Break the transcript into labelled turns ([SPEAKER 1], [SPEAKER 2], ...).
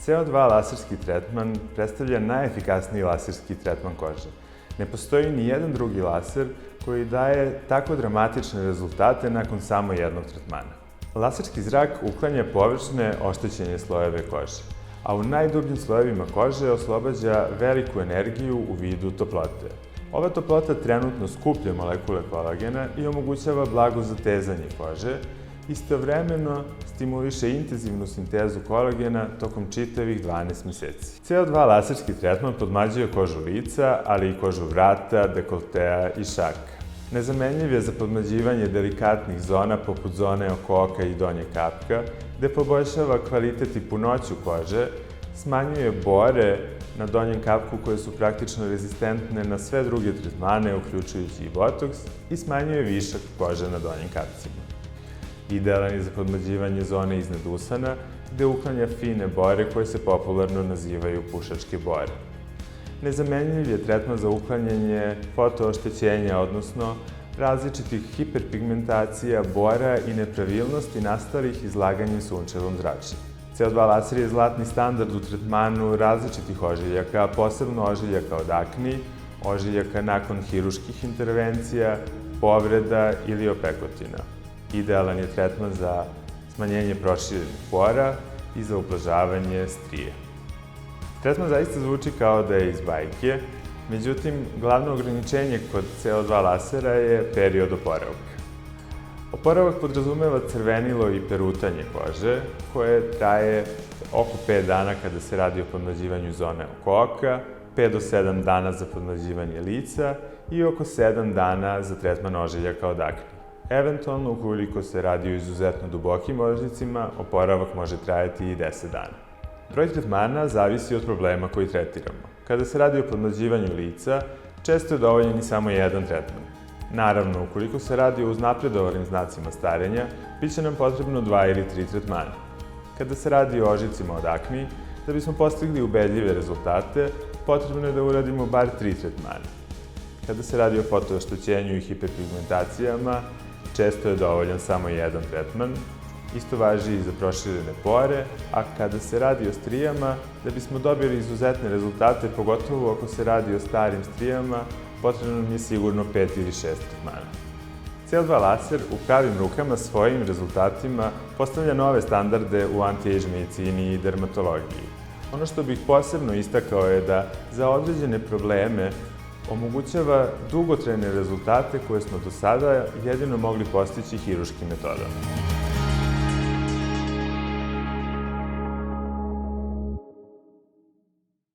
[SPEAKER 1] CO2 laserski tretman predstavlja najefikasniji laserski tretman kože. Ne postoji ni jedan drugi laser koji daje tako dramatične rezultate nakon samo jednog tretmana. Laserski zrak uklanja površne oštećene slojeve kože, a u najdubljim slojevima kože oslobađa veliku energiju u vidu toplote. Ova toplota trenutno skuplja molekule kolagena i omogućava blago zatezanje kože, istovremeno stimuliše intenzivnu sintezu kolagena tokom čitavih 12 meseci. CO2 laserski tretman podmlađuje kožu lica, ali i kožu vrata, dekoltea i šaka. Nezamenljiv je za podmlađivanje delikatnih zona poput zone oko oka i donje kapka, gde poboljšava kvalitet i punoću kože, smanjuje bore na donjem kapku koje su praktično rezistentne na sve druge tretmane, uključujući i botoks, i smanjuje višak kože na donjim kapcima. Idealan je za podmlađivanje zone iznad usana, gde uklanja fine bore koje se popularno nazivaju pušačke bore. Nezamenljiv je tretman za uklanjanje fotooštećenja, odnosno različitih hiperpigmentacija, bora i nepravilnosti nastalih izlaganjem sunčevom zračenju. CO2 laser je zlatni standard u tretmanu različitih ožiljaka, posebno ožiljaka od akni, ožiljaka nakon hiruških intervencija, povreda ili opekotina. Idealan je tretman za smanjenje proširenih pora i za ublažavanje strije. Tretman zaista zvuči kao da je iz bajke, međutim, glavno ograničenje kod CO2 lasera je period oporavka. Oporavak podrazumeva crvenilo i perutanje kože, koje traje oko 5 dana kada se radi o podmlađivanju zone oko oka, 5 do 7 dana za podmlađivanje lica i oko 7 dana za tretman ožiljaka od akni. Eventualno, ukoliko se radi o izuzetno dubokim ožiljcima, oporavak može trajati i 10 dana. Broj tretmana zavisi od problema koji tretiramo. Kada se radi o podmlađivanju lica, često je dovoljan i samo jedan tretman. Naravno, ukoliko se radi o uznapredovalim znacima starenja, bit će nam potrebno 2 ili 3 tretmana. Kada se radi o ožiljcima od akni, da bismo postigli ubedljive rezultate, potrebno je da uradimo bar 3 tretmana. Kada se radi o fotooštećenju i hiperpigmentacijama, često je dovoljan samo jedan tretman. Isto važi i za proširene pore, a kada se radi o strijama, da bismo dobili izuzetne rezultate, pogotovo ako se radi o starim strijama, potrebno nam je sigurno 5 ili 6 tretmana. CO2 laser u pravim rukama svojim rezultatima postavlja nove standarde u anti-age medicini i dermatologiji. Ono što bih posebno istakao je da za određene probleme omogućava dugotrajne rezultate koje smo do sada jedino mogli postići hiruškim metodama.